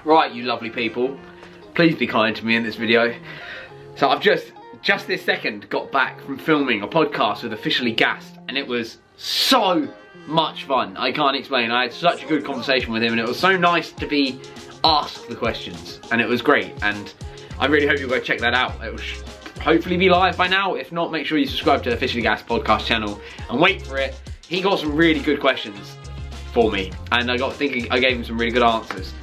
Right, you lovely people, please be kind to me in this video. So I've just this second got back from filming a podcast with Officially Gassed, and it was so much fun. I can't explain. I had such a good conversation with him, and it was so nice to be asked the questions, and it was great. And I really hope you'll go check that out. It will hopefully be live by now. If not, make sure you subscribe to the Officially Gassed podcast channel and wait for it. He got some really good questions for me, and I got thinking. I gave him some really good answers.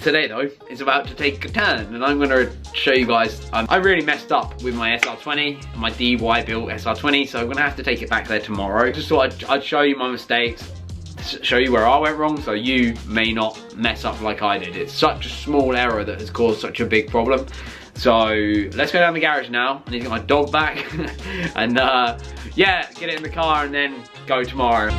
Today though, is about to take a turn, and I'm going to show you guys, I really messed up with my SR20, my DY built SR20, so I'm going to have to take it back there tomorrow. Just thought I'd show you my mistakes, show you where I went wrong, so you may not mess up like I did. It's such a small error that has caused such a big problem. So let's go down the garage now. I need to get my dog back, and yeah, get it in the car and then go tomorrow.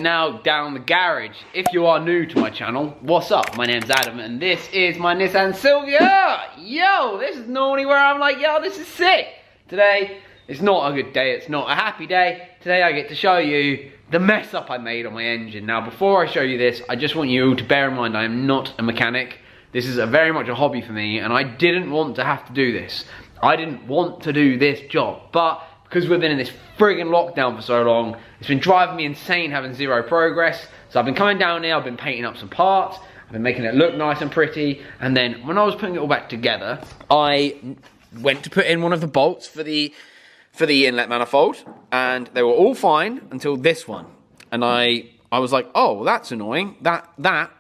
Now down the garage. If you are new to my channel, what's up? My name's Adam and this is my Nissan Silvia. Yo, this is normally where I'm like, yo, this is sick. Today, it's not a good day, it's not a happy day. Today I get to show you the mess up I made on my engine. Now before I show you this, I just want you to bear in mind I am not a mechanic. This is very much a hobby for me, and I didn't want to have to do this. I didn't want to do this job, but because we've been in this friggin' lockdown for so long, it's been driving me insane having zero progress. So I've been coming down here, I've been painting up some parts, I've been making it look nice and pretty, and then when I was putting it all back together, I went to put in one of the bolts for the inlet manifold, and they were all fine until this one. And I was like, oh, well, that's annoying. That,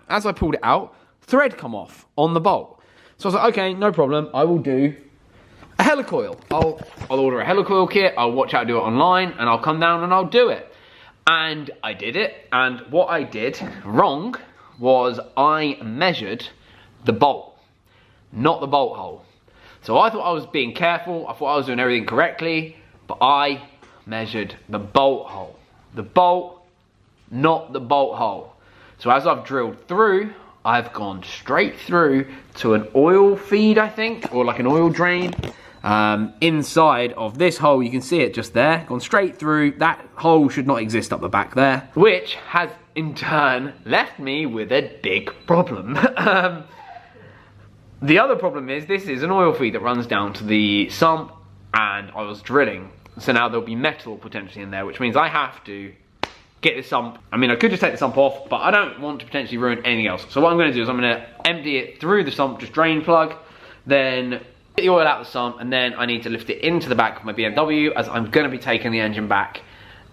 as I pulled it out, thread come off on the bolt. So I was like, okay, no problem, I will do a helicoil. I'll order a helicoil kit, I'll watch how to do it online, and I'll come down and I'll do it. And I did it, and what I did wrong was I measured the bolt, not the bolt hole. So I thought I was being careful, I thought I was doing everything correctly, but I measured the bolt hole. The bolt, not the bolt hole. So as I've drilled through, I've gone straight through to an oil feed, I think, or like an oil drain. Inside of this hole, you can see it just there, gone straight through. That hole should not exist up the back there, which has in turn left me with a big problem. The other problem is this is an oil feed that runs down to the sump, and I was drilling, so now there'll be metal potentially in there, which means I have to get the sump. I mean, I could just take the sump off, but I don't want to potentially ruin anything else. So what I'm gonna do is I'm gonna empty it through the sump, just drain plug, then get the oil out of the sump, and then I need to lift it into the back of my BMW, as I'm gonna be taking the engine back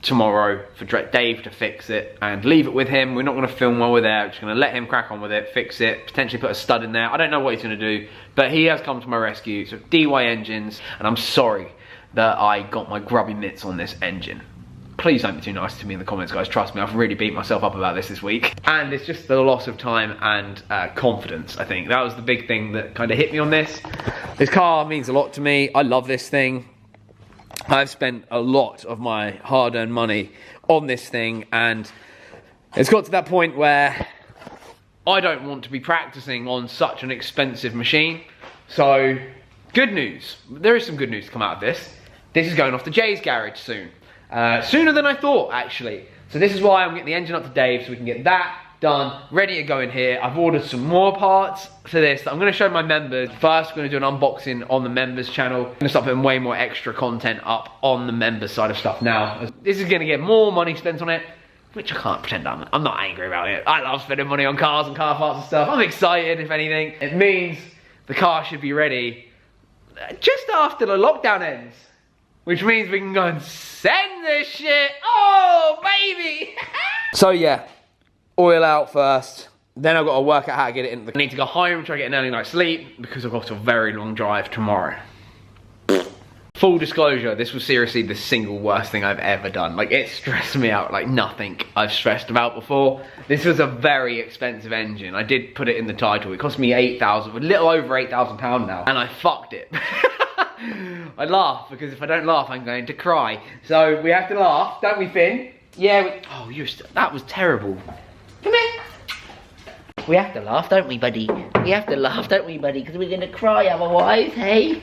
tomorrow for Dave to fix it and leave it with him. We're not gonna film while we're there, we're just gonna let him crack on with it, fix it, potentially put a stud in there. I don't know what he's gonna do, but he has come to my rescue. So DY engines, and I'm sorry that I got my grubby mitts on this engine. Please don't be too nice to me in the comments, guys. Trust me, I've really beat myself up about this week. And it's just the loss of time and confidence, I think. That was the big thing that kind of hit me on this. This car means a lot to me. I love this thing. I've spent a lot of my hard-earned money on this thing, and it's got to that point where I don't want to be practicing on such an expensive machine. So, good news. There is some good news to come out of this. This is going off to Jay's garage soon. Sooner than I thought, actually. So this is why I'm getting the engine up to Dave, so we can get that done, ready to go in here. I've ordered some more parts for this that I'm going to show my members. First, we're going to do an unboxing on the members channel. I'm going to start putting way more extra content up on the members side of stuff now. This is going to get more money spent on it, which I can't pretend I'm not angry about it. I love spending money on cars and car parts and stuff. I'm excited, if anything. It means the car should be ready just after the lockdown ends, which means we can go and send this shit. Oh, baby! So yeah, oil out first. Then I've got to work out how to get it in. I need to go home, try to get an early night's sleep, because I've got a very long drive tomorrow. Full disclosure, this was seriously the single worst thing I've ever done. Like, it stressed me out like nothing I've stressed about before. This was a very expensive engine. I did put it in the title. It cost me £8,000, a little over £8,000 now, and I fucked it. I laugh, because if I don't laugh, I'm going to cry. So we have to laugh, don't we, Finn? Yeah, oh, that was terrible. Come here. We have to laugh, don't we, buddy? We have to laugh, don't we, buddy? Because we're going to cry otherwise, hey?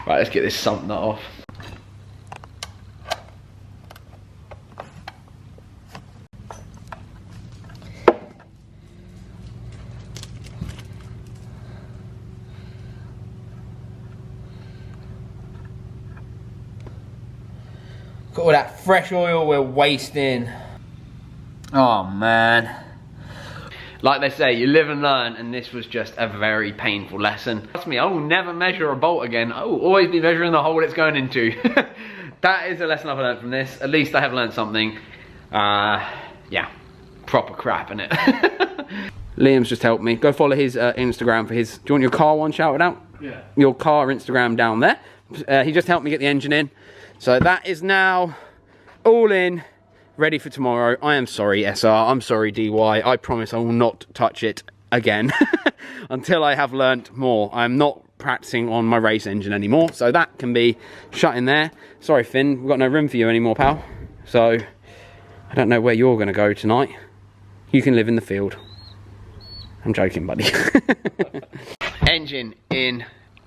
Right, let's get this sump nut off. Look at all that fresh oil we're wasting. Oh man. Like they say, you live and learn, and this was just a very painful lesson. Trust me, I will never measure a bolt again. I will always be measuring the hole it's going into. That is a lesson I've learned from this. At least I have learned something. Yeah, proper crap, innit? Liam's just helped me. Go follow his Instagram for his... Do you want your car one shouted out? Yeah. Your car Instagram down there. He just helped me get the engine in. So that is now all in. Ready for tomorrow. I am sorry, SR. I'm sorry, DY. I promise I will not touch it again until I have learnt more. I'm not practicing on my race engine anymore, so that can be shut in there. Sorry, Finn. We've got no room for you anymore, pal. So I don't know where you're going to go tonight. You can live in the field. I'm joking, buddy. Engine in.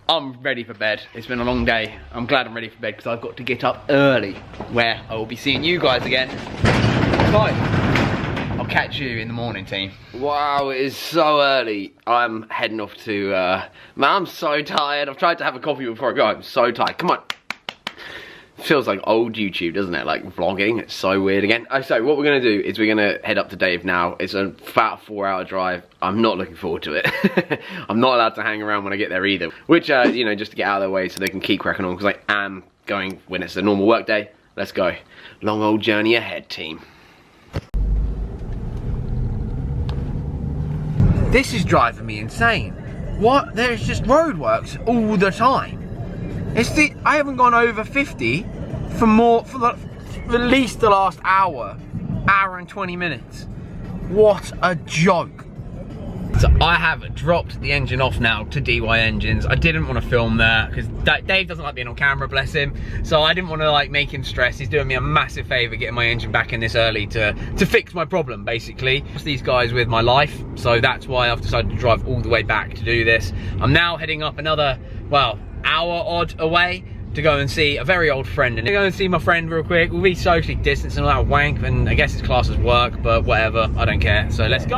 I'm ready for bed. It's been a long day. I'm glad I'm ready for bed because I've got to get up early, where I will be seeing you guys again. Bye. I'll catch you in the morning, team. Wow, it is so early. I'm heading off to, man, I'm so tired. I've tried to have a coffee before I go. I'm so tired. Come on. Feels like old YouTube, doesn't it? Like vlogging. It's so weird again. So what we're going to do is we're going to head up to Dave now. It's about a 4-hour drive. I'm not looking forward to it. I'm not allowed to hang around when I get there either. Which, you know, just to get out of their way so they can keep cracking on. Because I am going when it's a normal work day. Let's go. Long old journey ahead, team. This is driving me insane. What? There's just roadworks all the time. I haven't gone over 50 for at least the last hour and 20 minutes. What a joke. So I have dropped the engine off now to DY Engines. I didn't want to film there because Dave doesn't like being on camera, bless him. So I didn't want to like make him stress. He's doing me a massive favour getting my engine back in this early to fix my problem, basically. These guys with my life, so that's why I've decided to drive all the way back to do this. I'm now heading up another, well, hour odd away to go and see a very old friend, and go and see my friend real quick. We'll be socially distanced and all that wank, and I guess it's class as work, but whatever, I don't care. So let's go.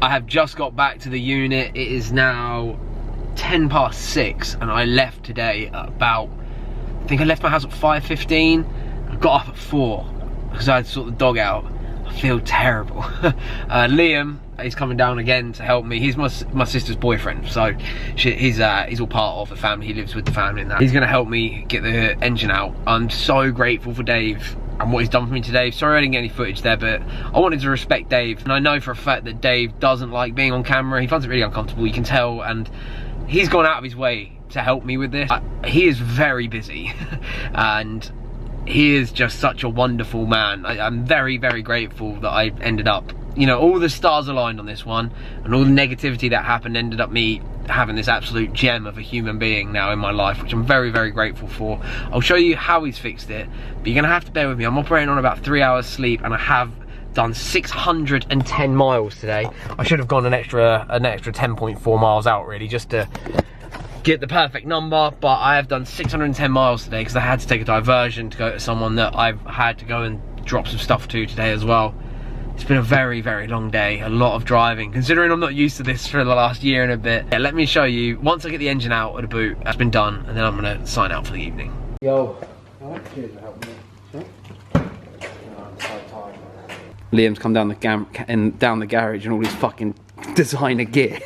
I have just got back to the unit. It is now 10 past 6 and I left today at about, I think I left my house at 5:15. I got up at 4 because I had to sort the dog out. I feel terrible. Liam is coming down again to help me. He's my sister's boyfriend, so he's all part of the family. He lives with the family and that. He's gonna help me get the engine out. I'm so grateful for Dave and what he's done for me today. Sorry I didn't get any footage there, but I wanted to respect Dave. And I know for a fact that Dave doesn't like being on camera. He finds it really uncomfortable, you can tell, and he's gone out of his way to help me with this. He is very busy and he is just such a wonderful man. I'm very, very grateful that I ended up, you know, all the stars aligned on this one, and all the negativity that happened ended up me having this absolute gem of a human being now in my life, which I'm very, very grateful for. I'll show you how he's fixed it, but you're gonna have to bear with me. I'm operating on about 3 hours sleep, and I have done 610 miles today. I should have gone an extra 10.4 miles out really, just to get the perfect number, but I have done 610 miles today because I had to take a diversion to go to someone that I've had to go and drop some stuff to today as well. It's been a very, very long day, a lot of driving, considering I'm not used to this for the last year and a bit. Yeah, let me show you, once I get the engine out of the boot, that's been done, and then I'm gonna sign out for the evening. Yo, cheers for helping me. I'm so tired. Liam's come down the garage and all his fucking designer gear.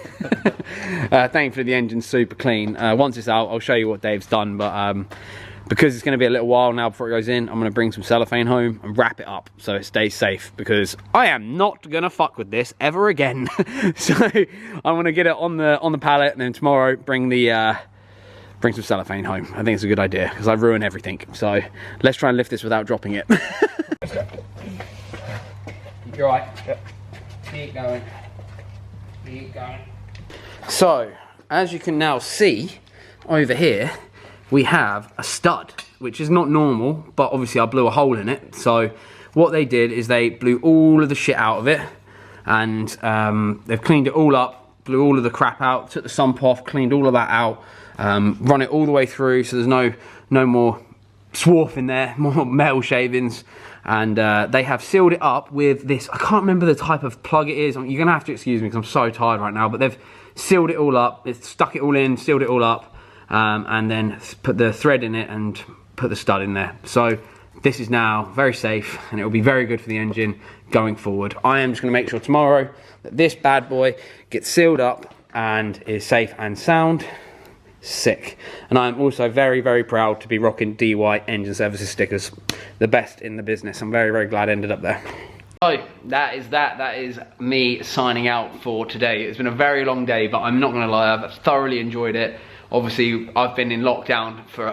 Thankfully the engine's super clean. Once it's out, I'll show you what Dave's done, but because it's going to be a little while now before it goes in, I'm going to bring some cellophane home and wrap it up so it stays safe, because I am not going to fuck with this ever again. So I'm going to get it on the pallet, and then tomorrow bring some cellophane home. I think it's a good idea because I ruin everything. So let's try and lift this without dropping it. You're right. Yep. Keep going. Keep going. So, as you can now see over here, we have a stud, which is not normal, but obviously I blew a hole in it. So what they did is they blew all of the shit out of it, and they've cleaned it all up, blew all of the crap out, took the sump off, cleaned all of that out, run it all the way through so there's no more swarf in there, more metal shavings. And they have sealed it up with this, I can't remember the type of plug it is. You're gonna have to excuse me because I'm so tired right now, but they've sealed it all up. It stuck it all in, sealed it all up, and then put the thread in it and put the stud in there. So this is now very safe, and it will be very good for the engine going forward. I am just going to make sure tomorrow that this bad boy gets sealed up and is safe and sound. Sick. And I'm also very, very proud to be rocking DY Engine Services stickers. The best in the business. I'm very, very glad I ended up there. So that is that. That is me signing out for today. It's been a very long day, but I'm not going to lie, I've thoroughly enjoyed it. Obviously, I've been in lockdown for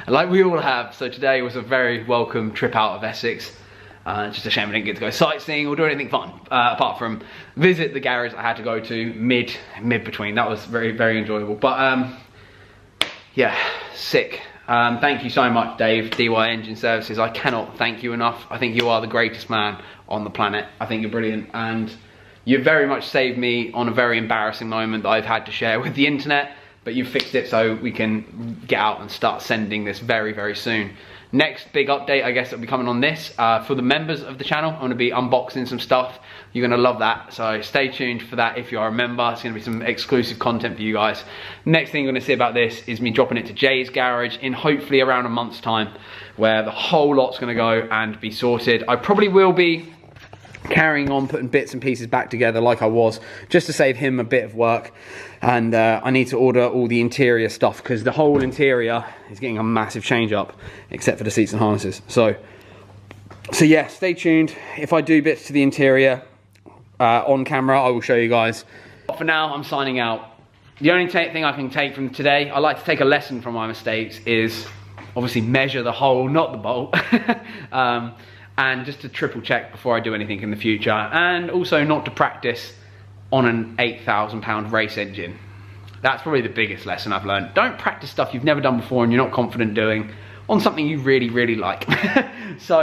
like we all have. So today was a very welcome trip out of Essex. Just a shame I didn't get to go sightseeing or do anything fun, apart from visit the garage I had to go to mid between. That was very, very enjoyable. But yeah, sick. Thank you so much, Dave, DY Engine Services. I cannot thank you enough. I think you are the greatest man on the planet. I think you're brilliant, and you've very much saved me on a very embarrassing moment that I've had to share with the internet, but you've fixed it so we can get out and start sending this very, very soon. Next big update, I guess, that'll be coming on this. For the members of the channel, I'm going to be unboxing some stuff. You're going to love that, so stay tuned for that if you are a member. It's going to be some exclusive content for you guys. Next thing you're going to see about this is me dropping it to Jay's garage in hopefully around a month's time, where the whole lot's going to go and be sorted. I probably will be carrying on putting bits and pieces back together like I was, just to save him a bit of work. And I need to order all the interior stuff, because the whole interior is getting a massive change up, except for the seats and harnesses. So yeah, stay tuned. If I do bits to the interior on camera, I will show you guys. But for now, I'm signing out. The only thing I can take from today, I like to take a lesson from my mistakes, is obviously measure the hole, not the bolt. And just to triple check before I do anything in the future, and also not to practice on an £8,000 race engine. That's probably the biggest lesson I've learned. Don't practice stuff you've never done before and you're not confident doing on something you really, really like. So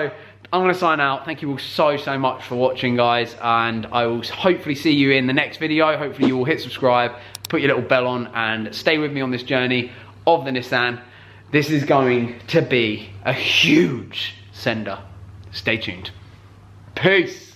I'm gonna sign out. Thank you all so much for watching, guys, and I will hopefully see you in the next video. Hopefully you will hit subscribe, put your little bell on, and stay with me on this journey of the Nissan. This is going to be a huge sender. Stay tuned. Peace.